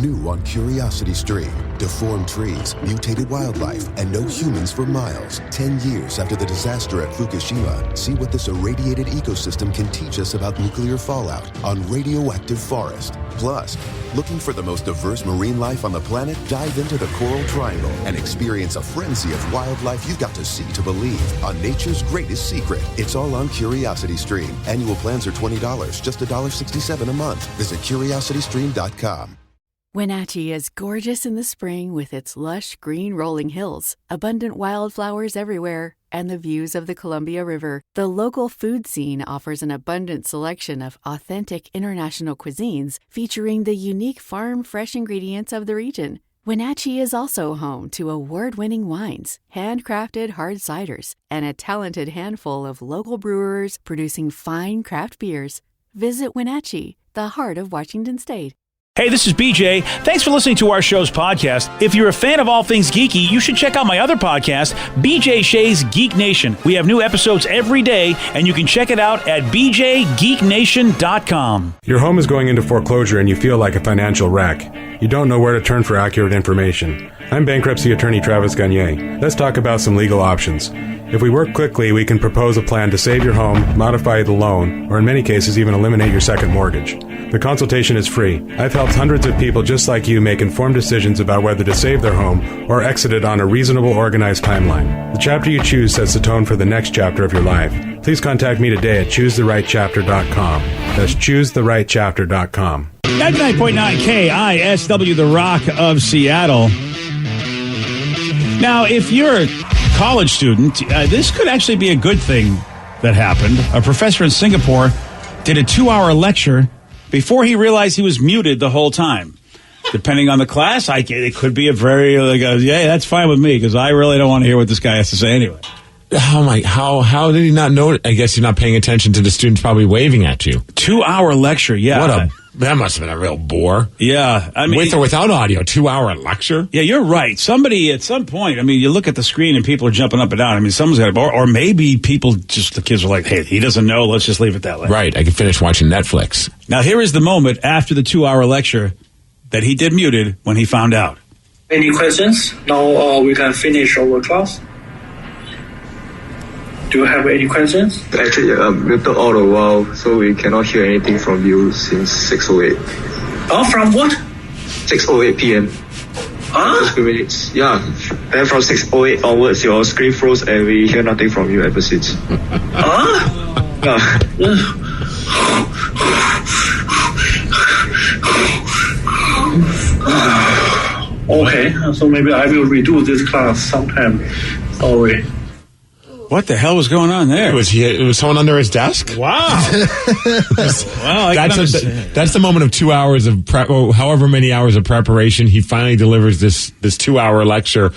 New on Curiosity Stream. Deformed trees, mutated wildlife, and no humans for miles. 10 years after the disaster at Fukushima, see what this irradiated ecosystem can teach us about nuclear fallout on Radioactive Forest. Plus, looking for the most diverse marine life on the planet? Dive into the Coral Triangle and experience a frenzy of wildlife you've got to see to believe on nature's greatest secret. It's all on Curiosity Stream. Annual plans are $20, just $1.67 a month. Visit curiositystream.com. Wenatchee is gorgeous in the spring with its lush green rolling hills, abundant wildflowers everywhere, and the views of the Columbia River. The local food scene offers an abundant selection of authentic international cuisines featuring the unique farm-fresh ingredients of the region. Wenatchee is also home to award-winning wines, handcrafted hard ciders, and a talented handful of local brewers producing fine craft beers. Visit Wenatchee, the heart of Washington State. Hey, this is BJ. Thanks for listening to our show's podcast. If you're a fan of all things geeky, you should check out my other podcast, BJ Shea's Geek Nation. We have new episodes every day, and you can check it out at bjgeeknation.com. Your home is going into foreclosure and you feel like a financial wreck. You don't know where to turn for accurate information. I'm bankruptcy attorney Travis Gagne. Let's talk about some legal options. If we work quickly, we can propose a plan to save your home, modify the loan, or in many cases even eliminate your second mortgage. The consultation is free. I've helped hundreds of people just like you make informed decisions about whether to save their home or exit it on a reasonable, organized timeline. The chapter you choose sets the tone for the next chapter of your life. Please contact me today at choosetherightchapter.com. That's choosetherightchapter.com. 99.9 KISW, the Rock of Seattle. Now, if you're a college student, this could actually be a good thing that happened. A professor in Singapore did a 2-hour lecture before he realized he was muted the whole time. Depending on the class, it could be a very, yeah, that's fine with me, because I really don't want to hear what this guy has to say anyway. How did he not know it? I guess you're not paying attention to the students probably waving at you. 2-hour lecture, yeah. That must have been a real bore. Yeah. I mean, with or without audio, 2-hour lecture? Yeah, you're right. Somebody at some point, I mean, you look at the screen and people are jumping up and down. I mean, someone's got a bore. Or maybe the kids are like, hey, he doesn't know. Let's just leave it that way. Right. I can finish watching Netflix. Now, here is the moment after the 2-hour lecture that he did muted when he found out. Any questions? Now we can finish our class. Do you have any questions? Actually, I'm muted all the while, so we cannot hear anything from you since 6:08. Oh, from what? 6:08 p.m. Just 2 minutes. Yeah. Then from 6:08 onwards, your screen froze and we hear nothing from you ever since. Okay, so maybe I will redo this class sometime. Sorry. What the hell was going on there? It was someone under his desk? Wow. That's the moment of 2 hours of prep, however many hours of preparation. He finally delivers this 2-hour lecture.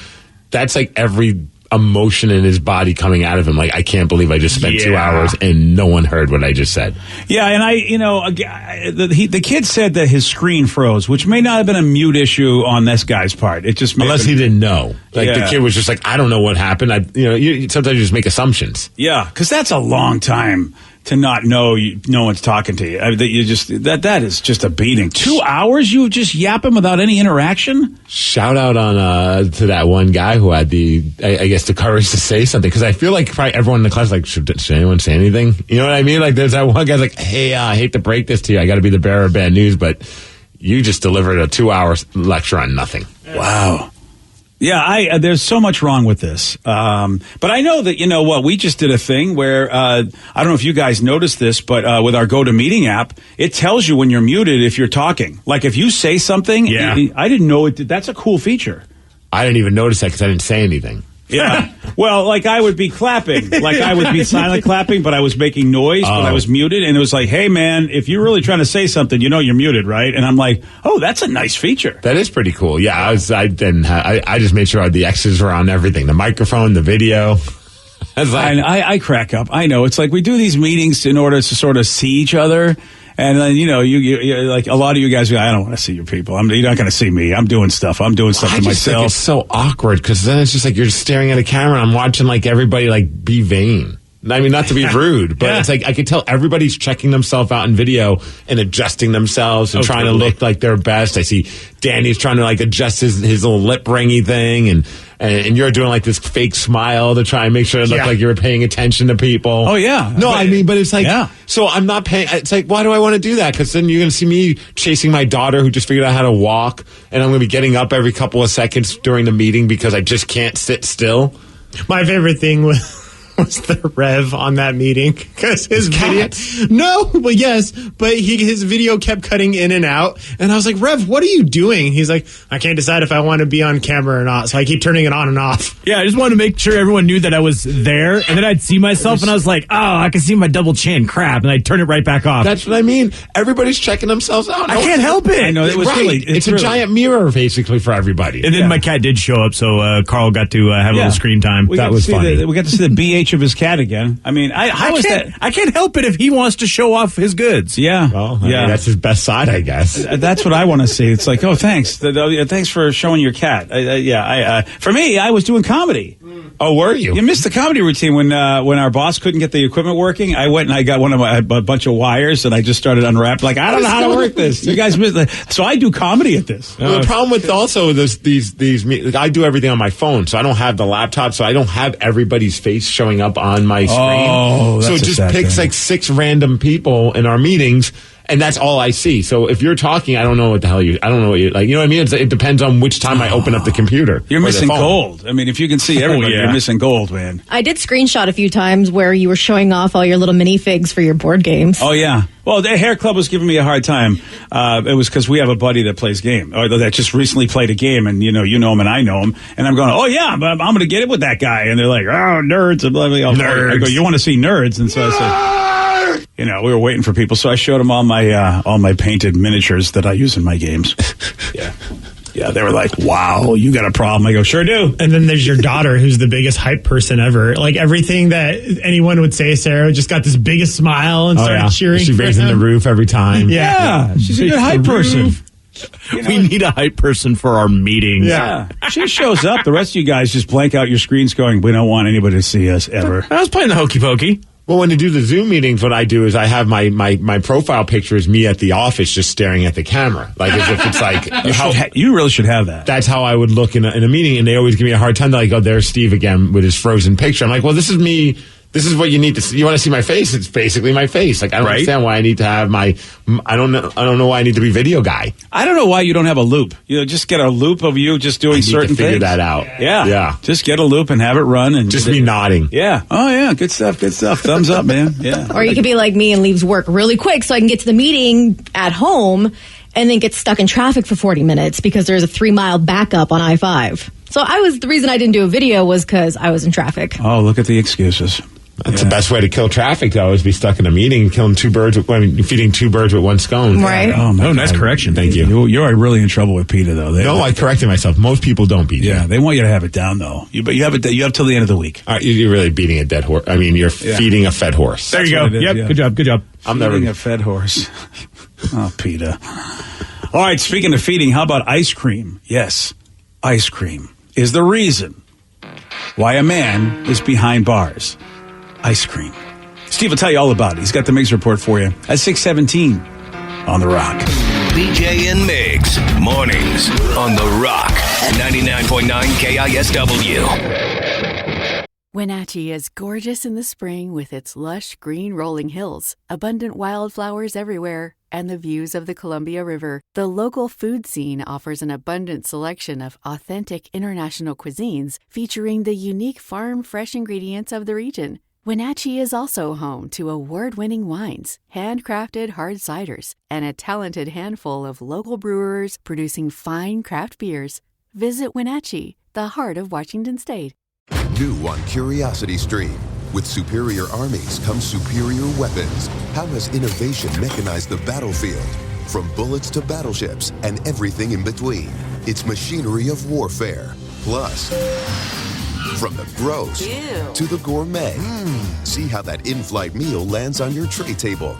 That's like every emotion in his body coming out of him. Like, I can't believe I just spent 2 hours and no one heard what I just said. Yeah, and the kid said that his screen froze, which may not have been a mute issue on this guy's part. It just unless he didn't know. Like the kid was just like, I don't know what happened. Sometimes you just make assumptions. Yeah, because that's a long time to not know no one's talking to you. I mean, that is just a beating. 2 hours you just yapping without any interaction? Shout out on to that one guy who had the courage to say something, because I feel like probably everyone in the class like, should anyone say anything? You know what I mean? Like there's that one guy's like, hey, I hate to break this to you. I got to be the bearer of bad news, but you just delivered a 2-hour lecture on nothing. Wow. Yeah, there's so much wrong with this. But I know that, we just did a thing where, I don't know if you guys noticed this, but with our GoToMeeting app, it tells you when you're muted if you're talking. Like if you say something, I didn't know it. That's a cool feature. I didn't even notice that because I didn't say anything. Yeah. Well, like I would be clapping, like I would be silent clapping, but I was making noise, but I was muted. And it was like, hey, man, if you're really trying to say something, you're muted, right? And I'm like, oh, that's a nice feature. That is pretty cool. Yeah, I just made sure the X's were on everything, the microphone, the video. I crack up. I know. It's like we do these meetings in order to sort of see each other. And then, you like a lot of you guys go, I don't want to see your people. You're not going to see me. I'm doing stuff to myself. Think it's so awkward because then it's just like you're just staring at a camera and I'm watching like everybody like be vain. I mean, not to be rude, but it's like I could tell everybody's checking themselves out in video and adjusting themselves and trying to look like their best. I see Danny's trying to like adjust his little lip ringy thing, and you're doing like this fake smile to try and make sure it looked like you were paying attention to people. Oh, yeah. No, I mean, but it's like, so I'm not paying. It's like, why do I want to do that? Because then you're going to see me chasing my daughter who just figured out how to walk, and I'm going to be getting up every couple of seconds during the meeting because I just can't sit still. My favorite thing was the Rev on that meeting, because his video, but his video kept cutting in and out, and I was like, Rev, what are you doing? He's like, I can't decide if I want to be on camera or not, so I keep turning it on and off. Yeah, I just wanted to make sure everyone knew that I was there, and then I'd see myself, and I was like, oh, I can see my double chin, crap, and I'd turn it right back off. That's what I mean. Everybody's checking themselves out. I can't help it. I know, it was really... It's a giant mirror, basically, for everybody. And then my cat did show up, so Carl got to have a little screen time. That was funny. We got to see the BH of his cat again. I mean, I can't help it if he wants to show off his goods. Yeah. Well, I mean, that's his best side, I guess. That's what I want to see. It's like, oh, thanks. Thanks for showing your cat. For me, I was doing comedy. Oh, were you? You missed the comedy routine when our boss couldn't get the equipment working. I went and I got a bunch of wires and I just started unwrapped. Like, I don't know how to work this. You guys missed it. So I do comedy at this. Well, the problem with also these I do everything on my phone, so I don't have the laptop, so I don't have everybody's face showing up on my screen. Oh, that's so it just picks like 6 random people in our meetings, and that's all I see. So if you're talking, I don't know what the hell I don't know what you like. You know what I mean? It depends on which time I open up the computer. You're missing gold. I mean, if you can see everybody, you're missing gold, man. I did screenshot a few times where you were showing off all your little minifigs for your board games. Oh, yeah. Well, the Hair Club was giving me a hard time. It was because we have a buddy that plays game, or that just recently played a game, and you know him and I know him, and I'm going, oh yeah, I'm going to get it with that guy, and they're like, oh, nerds, and blah, blah, blah. Nerds. I go, you want to see nerds? And so I said, we were waiting for people, so I showed them all my painted miniatures that I use in my games. Yeah, they were like, wow, you got a problem. I go, sure do. And then there's your daughter, who's the biggest hype person ever. Like, everything that anyone would say, Sarah just got this biggest smile and started cheering. She raising the roof every time. Yeah, she's a good hype person. We need a hype person for our meetings. Yeah. She shows up. The rest of you guys just blank out your screens going, we don't want anybody to see us ever. I was playing the hokey pokey. Well, when you do the Zoom meetings, what I do is I have my profile picture is me at the office just staring at the camera. Like, as if it's like... You really should have that. That's how I would look in a meeting, and they always give me a hard time. They're like, oh, there's Steve again with his frozen picture. I'm like, well, this is me... This is what you need to see. You want to see my face? It's basically my face. Like, I don't understand why I need to have I don't know why I need to be video guy. I don't know why you don't have a loop. Just get a loop of you just doing certain things. Figure that out. Yeah. Just get a loop and have it run and just me nodding. Yeah. Oh yeah. Good stuff. Thumbs up, man. Yeah. Or you could be like me and leaves work really quick so I can get to the meeting at home and then get stuck in traffic for 40 minutes because there's a 3-mile backup on I-5. So the reason I didn't do a video was because I was in traffic. Oh, look at the excuses. That's the best way to kill traffic, though, is be stuck in a meeting, feeding 2 birds with one scone. Right. Oh, nice correction. Thank you. You are really in trouble with PETA, though. I corrected myself. Most people don't beat. Yeah, they want you to have it down, though. But you have till the end of the week. All right, you're really beating a dead horse. I mean, you're feeding a fed horse. There you go. Yep. Good job. I'm feeding a fed horse. Oh, PETA. All right, speaking of feeding, how about ice cream? Yes, ice cream is the reason why a man is behind bars. Ice cream. Steve will tell you all about it. He's got the Miggs report for you at 6:17 on The Rock. BJ and Miggs, mornings on The Rock, 99.9 KISW. Wenatchee is gorgeous in the spring with its lush green rolling hills, abundant wildflowers everywhere, and the views of the Columbia River. The local food scene offers an abundant selection of authentic international cuisines featuring the unique farm-fresh ingredients of the region. Wenatchee is also home to award-winning wines, handcrafted hard ciders, and a talented handful of local brewers producing fine craft beers. Visit Wenatchee, the heart of Washington State. New on Curiosity Stream. With superior armies come superior weapons. How has innovation mechanized the battlefield? From bullets to battleships and everything in between. It's machinery of warfare. Plus... from the gross to the gourmet. See how that in-flight meal lands on your tray table.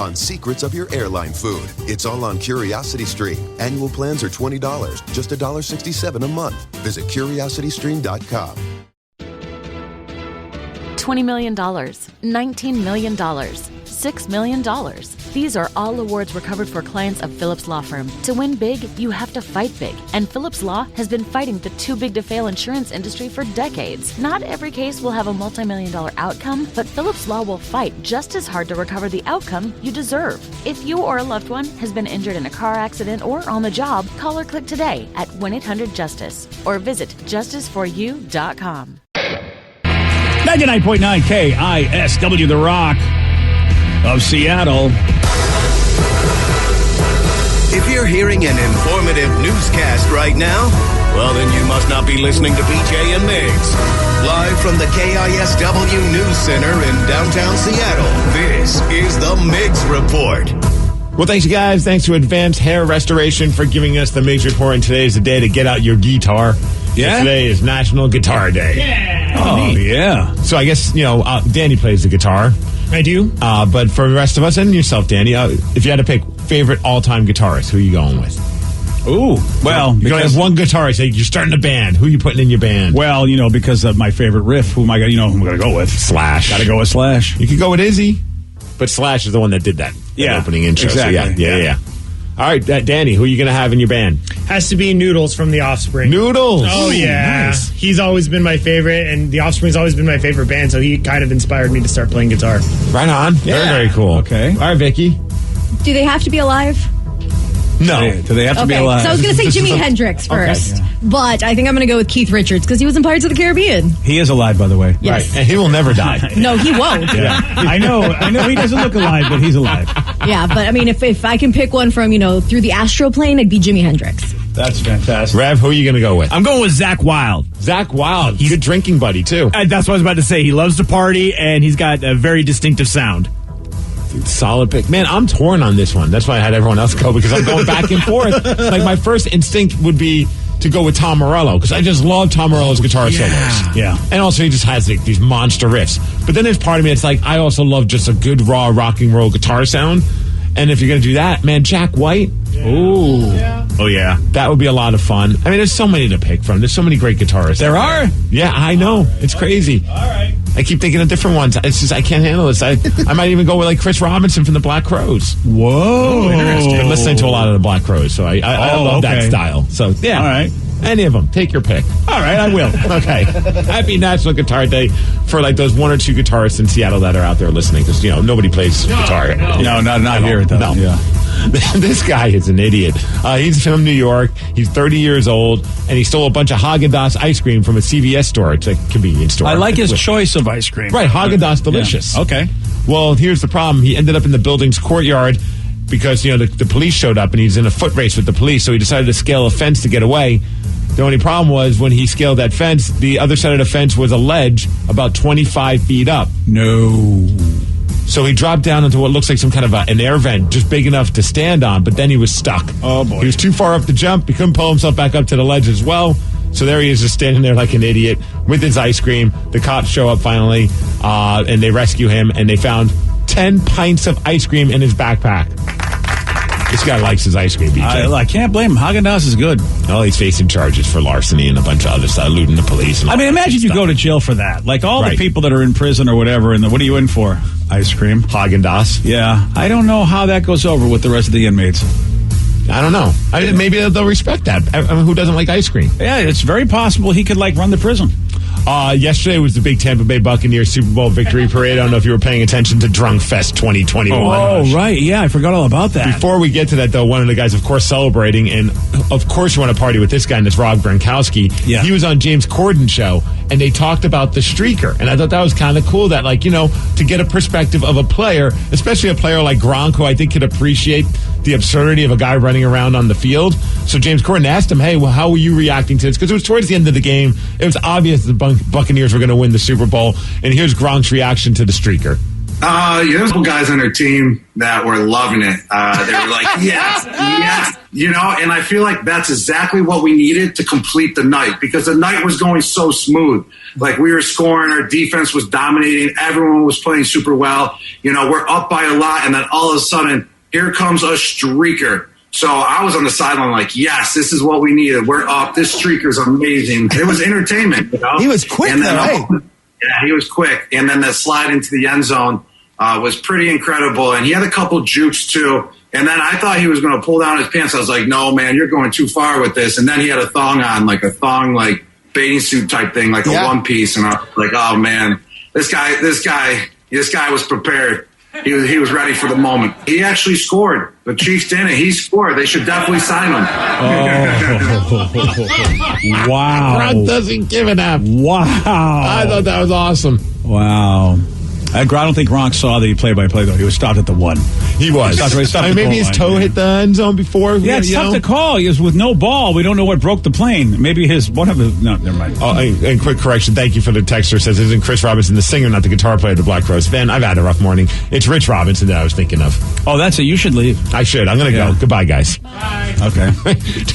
On secrets of your airline food. It's all on Curiosity Stream. Annual plans are $20, just $1.67 a month. Visit CuriosityStream.com. $20 million, $19 million, $6 million. These are all awards recovered for clients of Phillips Law Firm. To win big, you have to fight big. And Phillips Law has been fighting the too big to fail insurance industry for decades. Not every case will have a multi-million-dollar outcome, but Phillips Law will fight just as hard to recover the outcome you deserve. If you or a loved one has been injured in a car accident or on the job, call or click today at 1-800-JUSTICE or visit justiceforyou.com. 99.9 KISW, The Rock of Seattle. If you're hearing an informative newscast right now, well, then you must not be listening to BJ and Migs. Live from the KISW News Center in downtown Seattle, this is the Migs Report. Well, thanks, you guys. Thanks to Advanced Hair Restoration for giving us the Migs Report. And today is the day to get out your guitar. Yeah? Today is National Guitar Day. Yeah. Oh, yeah. So I guess, Danny plays the guitar. I do. But for the rest of us and yourself, Danny, if you had to pick favorite all-time guitarist, who are you going with? Ooh, well, you only have one guitarist. Like, you're starting a band. Who are you putting in your band? Well, because of my favorite riff, who am I going to go with? Slash. Got to go with Slash. You could go with Izzy, but Slash is the one that did that opening intro. Exactly. So yeah. All right, Danny, who are you going to have in your band? Has to be Noodles from The Offspring. Noodles. Oh, yeah. Nice. He's always been my favorite, and The Offspring's always been my favorite band, so he kind of inspired me to start playing guitar. Right on. Yeah. Very, very cool. Okay. All right, Vicky. Do they have to be alive? No. Do they have to be alive? So I was going to say Jimi Hendrix first, but I think I'm going to go with Keith Richards because he was in Pirates of the Caribbean. He is alive, by the way. Yes. Right. And he will never die. No, he won't. Yeah. I know he doesn't look alive, but he's alive. Yeah, but I mean, if I can pick one from, through the astral plane, it'd be Jimi Hendrix. That's fantastic. Rev, who are you going to go with? I'm going with Zach Wilde. Zach Wilde. He's a drinking buddy, too. That's what I was about to say. He loves to party, and he's got a very distinctive sound. Solid pick. Man, I'm torn on this one. That's why I had everyone else go, because I'm going back and forth. Like, my first instinct would be to go with Tom Morello, because I just love Tom Morello's guitar solos. Yeah. And also, he just has these monster riffs. But then there's part of me, it's like, I also love just a good, raw, rock and roll guitar sound. And if you're going to do that, man, Jack White. Ooh. Yeah. Oh, yeah. That would be a lot of fun. I mean, there's so many to pick from. There's so many great guitarists. There are? Yeah, I know. It's crazy. All right. I keep thinking of different ones. It's just, I can't handle this. I might even go with, like, Chris Robinson from the Black Crowes. Whoa. Interesting. I've been listening to a lot of the Black Crowes, so I love that style. So, yeah. All right. Any of them. Take your pick. All right, I will. Okay. Happy National Guitar Day for, like, those one or two guitarists in Seattle that are out there listening, because, nobody plays guitar. No, not here. No. Yeah. This guy is an idiot. He's from New York. He's 30 years old, and he stole a bunch of Haagen-Dazs ice cream from a CVS store. It's a convenience store. I like his choice of ice cream. Right, Haagen-Dazs delicious. Yeah. Okay. Well, here's the problem. He ended up in the building's courtyard because, the police showed up, and he's in a foot race with the police, so he decided to scale a fence to get away. The only problem was when he scaled that fence, the other side of the fence was a ledge about 25 feet up. No. So he dropped down into what looks like some kind of an air vent, just big enough to stand on, but then he was stuck. Oh, boy. He was too far up to jump. He couldn't pull himself back up to the ledge as well. So there he is, just standing there like an idiot with his ice cream. The cops show up finally, and they rescue him, and they found 10 pints of ice cream in his backpack. This guy likes his ice cream, BJ. I can't blame him. Haagen-Dazs is good. Well, he's facing charges for larceny and a bunch of other stuff, eluding the police. And imagine you go to jail for that. Like all the people that are in prison or whatever, and what are you in for? Ice cream. Haagen-Dazs. Yeah. I don't know how that goes over with the rest of the inmates. I don't know. Maybe they'll respect that. I mean, who doesn't like ice cream? Yeah, it's very possible he could, run the prison. Yesterday was the big Tampa Bay Buccaneers Super Bowl victory parade. I don't know if you were paying attention to Drunk Fest 2021. Oh, right. Yeah, I forgot all about that. Before we get to that, though, one of the guys, of course, celebrating, and of course you want to party with this guy, and it's Rob Gronkowski. Yeah. He was on James Corden's show, and they talked about the streaker. And I thought that was kind of cool that, to get a perspective of a player, especially a player like Gronk, who I think could appreciate the absurdity of a guy running around on the field. So James Corden asked him, hey, well, how were you reacting to this? Because it was towards the end of the game. It was obvious the Buccaneers were going to win the Super Bowl. And here's Gronk's reaction to the streaker. There's some guys on our team that were loving it. They were like, yes, and I feel like that's exactly what we needed to complete the night, because the night was going so smooth. Like, we were scoring, our defense was dominating, everyone was playing super well. We're up by a lot, and then all of a sudden, here comes a streaker. So I was on the sideline like, yes, this is what we needed. We're up. This streaker's amazing. It was entertainment. He was quick, though. Yeah, he was quick. And then the slide into the end zone was pretty incredible. And he had a couple jukes, too. And then I thought he was going to pull down his pants. I was like, no, man, you're going too far with this. And then he had a thong on, like a thong, like bathing suit type thing, like a one piece. And I was like, oh, man, this guy was prepared. He was ready for the moment. He actually scored. The Chiefs didn't. He scored. They should definitely sign him. Wow. Gronk doesn't give an F. Wow. I thought that was awesome. Wow. I don't think Gronk saw the play-by-play, though. He was stopped at the 1. He was. Maybe his toe hit the end zone before. Yeah, it's tough to call. He was with no ball. We don't know what broke the plane. Maybe no, never mind. Oh, and quick correction. Thank you for the texter. Says, isn't Chris Robinson the singer, not the guitar player of the Black Crowes? Ben, I've had a rough morning. It's Rich Robinson that I was thinking of. Oh, that's it. You should leave. I should. I'm going to go. Goodbye, guys. Bye. Okay.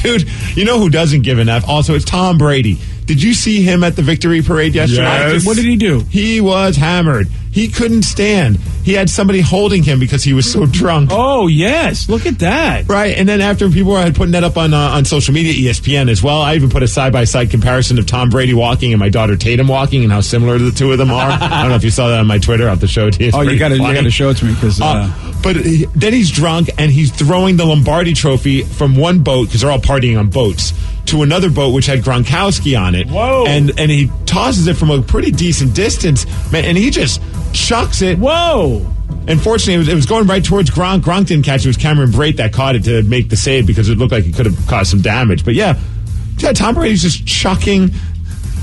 Dude, you know who doesn't give an F? Also, it's Tom Brady. Did you see him at the victory parade yesterday? Yes. What did he do? He was hammered. He couldn't stand. He had somebody holding him because he was so drunk. Oh, yes. Look at that. Right. And then after people were putting that up on social media, ESPN as well, I even put a side-by-side comparison of Tom Brady walking and my daughter Tatum walking and how similar the two of them are. I don't know if you saw that on my Twitter. I'll have to show it to you. It's you got to show it to me. But then he's drunk and he's throwing the Lombardi trophy from one boat, because they're all partying on boats, to another boat which had Gronkowski on it. Whoa. And he tosses it from a pretty decent distance, man, and he just chucks it. Whoa. Unfortunately, it was going right towards Gronk. Gronk didn't catch it. It was Cameron Brate that caught it to make the save because it looked like it could have caused some damage. But yeah, Tom Brady's just chucking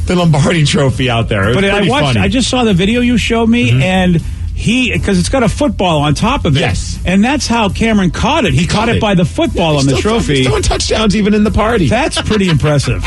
the Lombardi trophy out there. But I just saw the video you showed me, and because it's got a football on top of it. Yes. And that's how Cameron caught it. He caught it by the football on the trophy. He's throwing touchdowns even in the party. That's pretty impressive.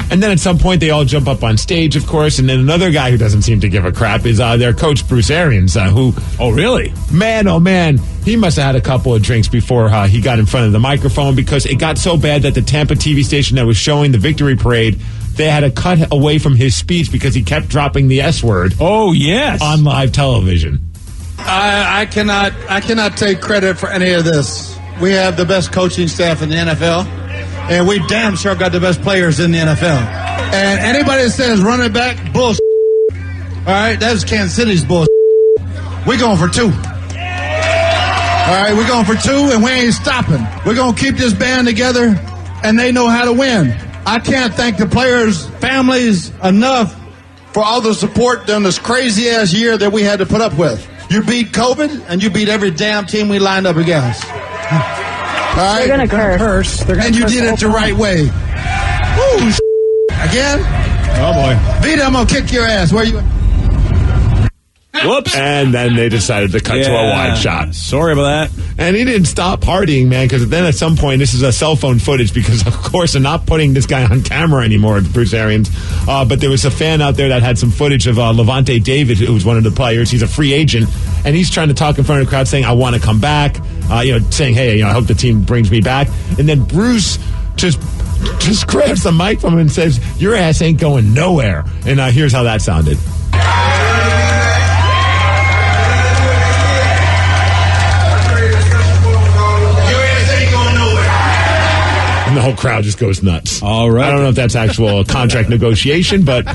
And then at some point, they all jump up on stage, of course. And then another guy who doesn't seem to give a crap is their coach, Bruce Arians, who... Oh, really? Man, oh, man. He must have had a couple of drinks before he got in front of the microphone, because it got so bad that the Tampa TV station that was showing the victory parade, they had to cut away from his speech because he kept dropping the S word. Oh, yes. On live television. I cannot take credit for any of this. We have the best coaching staff in the NFL, and we damn sure got the best players in the NFL. And anybody that says running back, bullshit. All right, that's Kansas City's bullshit. We're going for 2. All right, we're going for 2, and we ain't stopping. We're going to keep this band together, and they know how to win. I can't thank the players' families enough for all the support during this crazy-ass year that we had to put up with. You beat COVID, and you beat every damn team we lined up against. All right? They're going to curse. And you did it the right way. Woo, again? Oh, boy. Vita, I'm going to kick your ass. Where you... Whoops. And then they decided to cut to a wide shot. Sorry about that. And he didn't stop partying, man, because then at some point, this is a cell phone footage, because, of course, they're not putting this guy on camera anymore, Bruce Arians. But there was a fan out there that had some footage of Levante David, who was one of the players. He's a free agent, and he's trying to talk in front of the crowd saying, I want to come back, saying, hey, I hope the team brings me back. And then Bruce just grabs the mic from him and says, your ass ain't going nowhere. And here's how that sounded. And the whole crowd just goes nuts. All right. I don't know if that's actual contract negotiation, but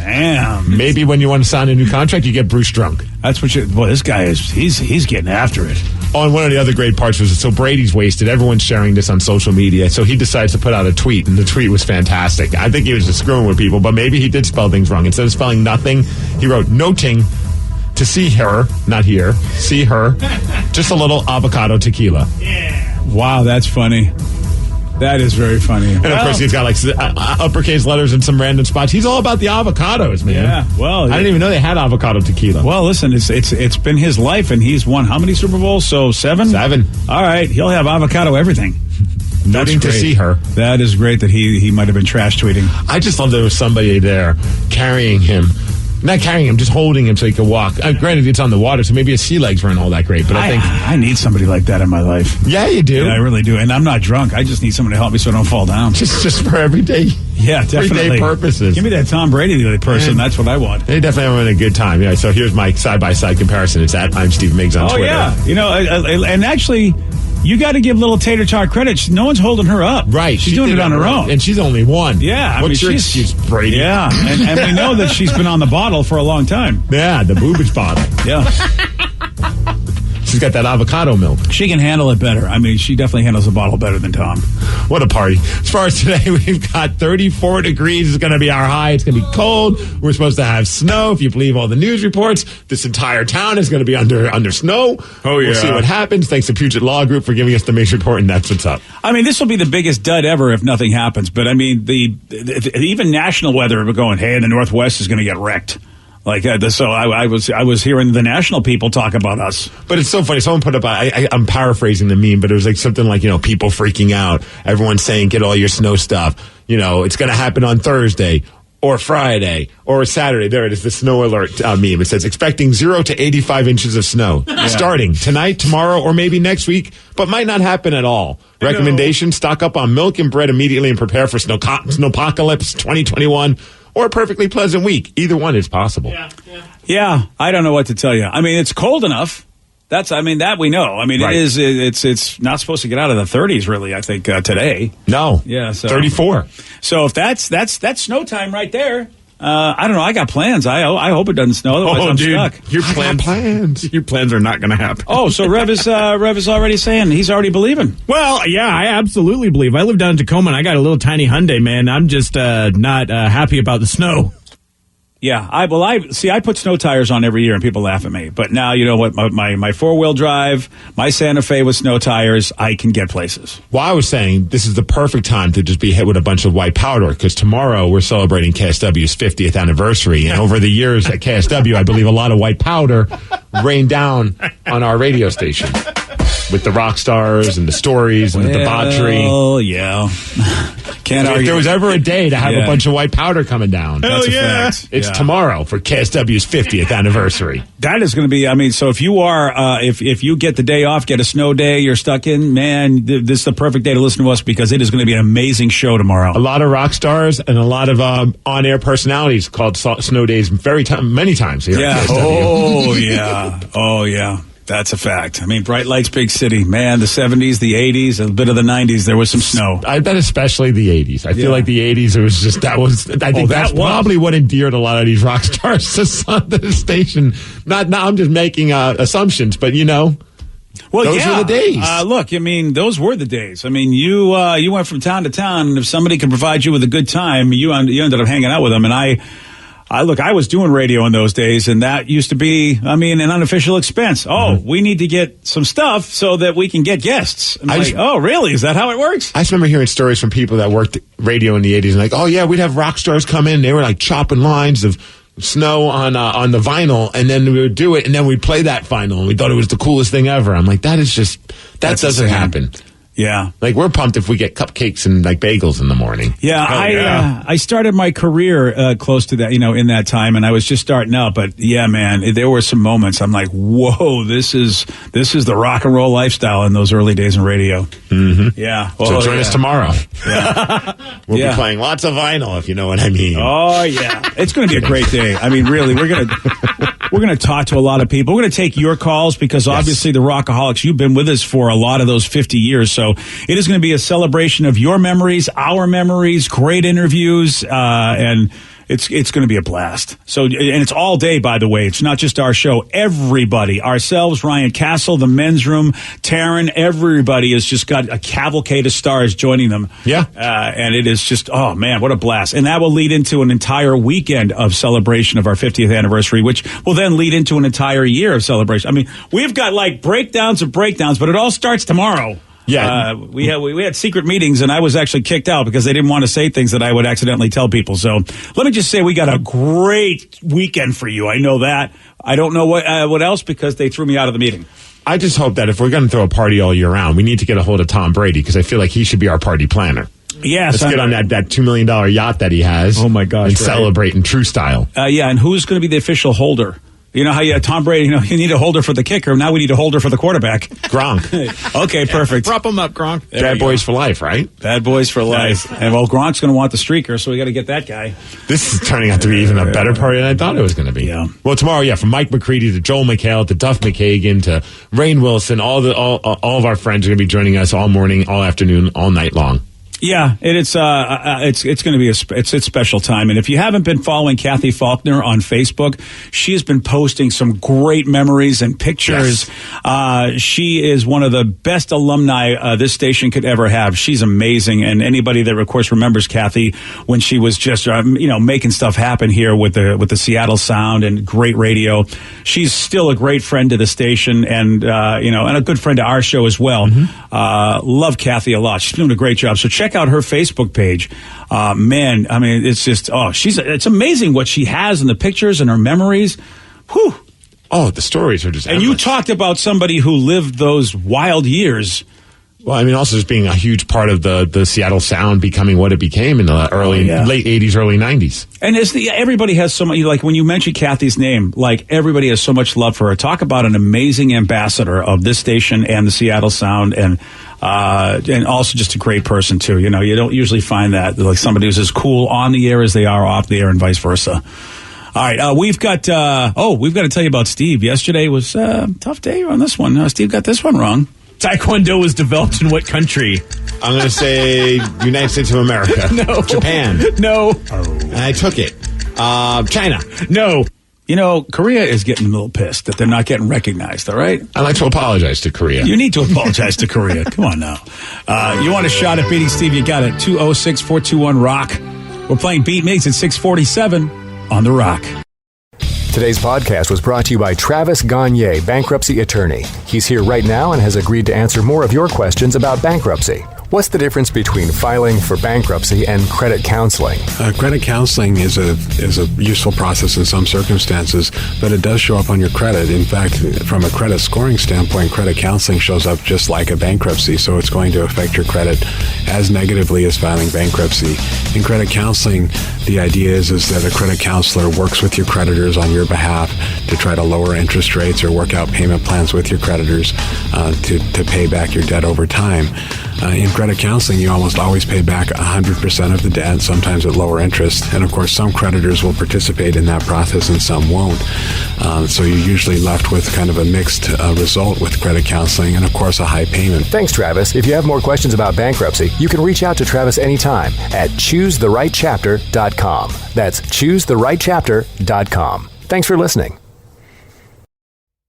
maybe when you want to sign a new contract, you get Bruce drunk. That's what this guy is. He's getting after it. Oh, and one of the other great parts was, so Brady's wasted. Everyone's sharing this on social media. So he decides to put out a tweet, and the tweet was fantastic. I think he was just screwing with people, but maybe he did spell things wrong. Instead of spelling nothing, he wrote noting to see her, not here, see her, just a little avocado tequila. Yeah. Wow, that's funny. That is very funny. And of course, he's got like uppercase letters in some random spots. He's all about the avocados, man. Yeah. Well, I didn't even know they had avocado tequila. Well, listen, it's been his life, and he's won how many Super Bowls? So 7? 7. All right, he'll have avocado everything. Noting to see her. That is great that he might have been trash tweeting. I just love there was somebody there carrying him. Not carrying him, just holding him so he could walk. Granted, it's on the water, so maybe his sea legs weren't all that great. But I think I need somebody like that in my life. Yeah, you do. Yeah, I really do. And I'm not drunk. I just need someone to help me so I don't fall down. Just for everyday. Yeah, definitely. Everyday purposes. Give me that Tom Brady person. That's what I want. They definitely are having a good time. Yeah. So here's my side-by-side comparison. It's at I'm Steve Miggs on Twitter. Oh yeah. And actually, You got to give little Tater Tot credit. No one's holding her up. Right. She's doing it on her own. And she's only one. Yeah. What's your excuse, Brady? Yeah. And we know that she's been on the bottle for a long time. Yeah, the boobage bottle. Yeah. She's got that avocado milk. She can handle it better. I mean, she definitely handles the bottle better than Tom. What a party. As far as today, we've got 34 degrees. It's going to be our high. It's going to be cold. We're supposed to have snow. If you believe all the news reports, this entire town is going to be under snow. Oh, yeah. We'll see what happens. Thanks to Puget Law Group for giving us the Mix Report, and that's what's up. I mean, this will be the biggest dud ever if nothing happens. But, I mean, the even national weather, we're going, hey, the Northwest is going to get wrecked. Like so, I was hearing the national people talk about us. But it's so funny. Someone put up, I'm paraphrasing the meme, but it was like something like, people freaking out. Everyone's saying, get all your snow stuff. It's going to happen on Thursday or Friday or Saturday. There it is, the snow alert meme. It says, expecting 0 to 85 inches of snow starting tonight, tomorrow, or maybe next week, but might not happen at all. Recommendation, stock up on milk and bread immediately and prepare for snowpocalypse 2021. Or a perfectly pleasant week. Either one is possible. Yeah, I don't know what to tell you. I mean, it's cold enough. That we know. I mean, right. It's not supposed to get out of the 30s, really, I think, today. No. Yeah, so 34. So if that's snow time right there. I don't know. I got plans. I hope it doesn't snow. Otherwise, I'm stuck. Your plans. Your plans are not going to happen. Oh, so Rev is already saying he's already believing. Well, yeah, I absolutely believe. I live down in Tacoma, and I got a little tiny Hyundai, man. I'm just not happy about the snow. Yeah, I put snow tires on every year, and people laugh at me. But now, you know what? My 4-wheel drive, my Santa Fe with snow tires, I can get places. Well, I was saying this is the perfect time to just be hit with a bunch of white powder, because tomorrow we're celebrating KSW's 50th anniversary. And over the years at KSW, I believe a lot of white powder rained down on our radio station. With the rock stars and the stories and the debauchery. Oh, yeah. Can't argue. If there was ever a day to have a bunch of white powder coming down, that's a fact. It's tomorrow for KSW's 50th anniversary. That is going to be, I mean, so if you are, if you get the day off, get a snow day you're stuck in, man, this is the perfect day to listen to us because it is going to be an amazing show tomorrow. A lot of rock stars and a lot of on-air personalities called snow days many times here at KSW. Oh, yeah. Oh, yeah. That's a fact. I mean, Bright Lights, big city. Man, the 70s, the 80s, a bit of the 90s, there was some snow. I bet especially the 80s. I feel like the 80s, it was just, I think that's probably what endeared a lot of these rock stars to the station. I'm just making assumptions, but Well, those were the days. Look, I mean, those were the days. I mean, you went from town to town, and if somebody could provide you with a good time, you ended up hanging out with them. And I was doing radio in those days, and that used to be, I mean, an unofficial expense. Oh, we need to get some stuff so that we can get guests. Oh, really? Is that how it works? I just remember hearing stories from people that worked radio in the 80s, and like, oh, yeah, we'd have rock stars come in. They were like chopping lines of snow on the vinyl, and then we would do it, and then we'd play that vinyl, and we thought it was the coolest thing ever. I'm like, that doesn't happen. Yeah. Like, we're pumped if we get cupcakes and, like, bagels in the morning. Yeah, I started my career close to that, in that time, and I was just starting out. But, yeah, man, there were some moments. I'm like, whoa, this is the rock and roll lifestyle in those early days in radio. Mm-hmm. Yeah. So join us tomorrow. Yeah. We'll be playing lots of vinyl, if you know what I mean. Oh, yeah. It's going to be a great day. I mean, really, we're going to talk to a lot of people. We're going to take your calls because, obviously, the Rockaholics, you've been with us for a lot of those 50 years, so it is going to be a celebration of your memories, our memories, great interviews, and it's going to be a blast. So, and it's all day, by the way. It's not just our show. Everybody, ourselves, Ryan Castle, the men's room, Taryn, everybody has just got a cavalcade of stars joining them. Yeah. And it is just, oh, man, what a blast. And that will lead into an entire weekend of celebration of our 50th anniversary, which will then lead into an entire year of celebration. I mean, we've got like breakdowns of breakdowns, but it all starts tomorrow. Yeah, we had secret meetings, and I was actually kicked out because they didn't want to say things that I would accidentally tell people. So let me just say we got a great weekend for you. I know that. I don't know what else because they threw me out of the meeting. I just hope that if we're going to throw a party all year round, we need to get a hold of Tom Brady because I feel like he should be our party planner. Yes, let's get on that $2 million yacht that he has. Oh my gosh! And celebrate in true style. Yeah, and who's going to be the official holder? You know how Tom Brady, you need a holder for the kicker. Now we need a holder for the quarterback. Gronk. Okay, perfect. Prop him up, Gronk. Bad boys for life, right? Bad boys for life. And Gronk's going to want the streaker, so we got to get that guy. This is turning out to be even a better party than I thought it was going to be. Yeah. Well, tomorrow, from Mike McCready to Joel McHale to Duff McKagan to Rainn Wilson, all of our friends are going to be joining us all morning, all afternoon, all night long. Yeah, it's going to be it's a special time. And if you haven't been following Kathy Faulkner on Facebook, she has been posting some great memories and pictures. Yes. She is one of the best alumni this station could ever have. She's amazing. And anybody that, of course, remembers Kathy when she was just making stuff happen here with the Seattle Sound and great radio. She's still a great friend to the station and and a good friend to our show as well. Mm-hmm. Love Kathy a lot. She's doing a great job. So check out her Facebook page. Man, I mean, it's just, it's amazing what she has in the pictures and her memories. Whew. Oh, the stories are just And endless. you talked about somebody who lived those wild years. Well, I mean, also just being a huge part of the Seattle Sound becoming what it became in the late 80s, early 90s. And everybody has so much, like when you mention Kathy's name, like everybody has so much love for her. Talk about an amazing ambassador of this station and the Seattle Sound and also just a great person too. You don't usually find that, like somebody who's as cool on the air as they are off the air and vice versa. All right, we've got to tell you about Steve. Yesterday was a tough day on this one. Steve got this one wrong. Taekwondo was developed in what country? I'm going to say United States of America. No. Japan. No. And I took it. China. No. Korea is getting a little pissed that they're not getting recognized, all right? I'd like to apologize to Korea. You need to apologize to Korea. Come on now. You want a shot at beating Steve, you got it. 206-421-ROCK. We're playing Beat Migs at 647 on The Rock. Today's podcast was brought to you by Travis Gagne, bankruptcy attorney. He's here right now and has agreed to answer more of your questions about bankruptcy. What's the difference between filing for bankruptcy and credit counseling? Credit counseling is a useful process in some circumstances, but it does show up on your credit. In fact, from a credit scoring standpoint, credit counseling shows up just like a bankruptcy, so it's going to affect your credit as negatively as filing bankruptcy. In credit counseling, the idea is that a credit counselor works with your creditors on your behalf to try to lower interest rates or work out payment plans with your creditors to pay back your debt over time. In credit counseling, you almost always pay back 100% of the debt, sometimes at lower interest. And of course, some creditors will participate in that process and some won't. So you're usually left with kind of a mixed result with credit counseling and, of course, a high payment. Thanks, Travis. If you have more questions about bankruptcy, you can reach out to Travis anytime at ChooseTheRightChapter.com. That's ChooseTheRightChapter.com. Thanks for listening.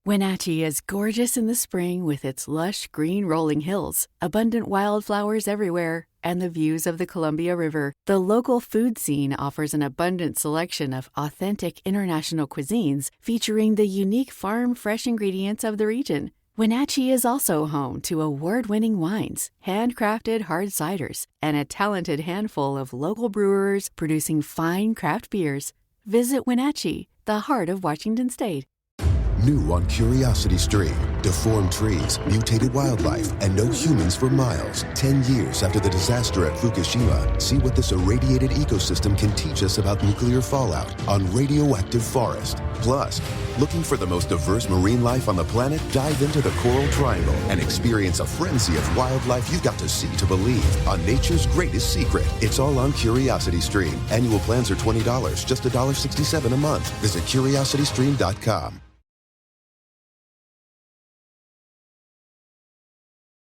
Wenatchee is gorgeous in the spring with its lush green rolling hills, abundant wildflowers everywhere, and the views of the Columbia River. The local food scene offers an abundant selection of authentic international cuisines featuring the unique farm-fresh ingredients of the region. Wenatchee is also home to award-winning wines, handcrafted hard ciders, and a talented handful of local brewers producing fine craft beers. Visit Wenatchee, the heart of Washington State. New on Curiosity Stream. Deformed trees, mutated wildlife, and no humans for miles. 10 years after the disaster at Fukushima, see what this irradiated ecosystem can teach us about nuclear fallout on Radioactive Forest. Plus, looking for the most diverse marine life on the planet? Dive into the Coral Triangle and experience a frenzy of wildlife you've got to see to believe on nature's greatest secret. It's all on Curiosity Stream. Annual plans are $20, just $1.67 a month. Visit curiositystream.com.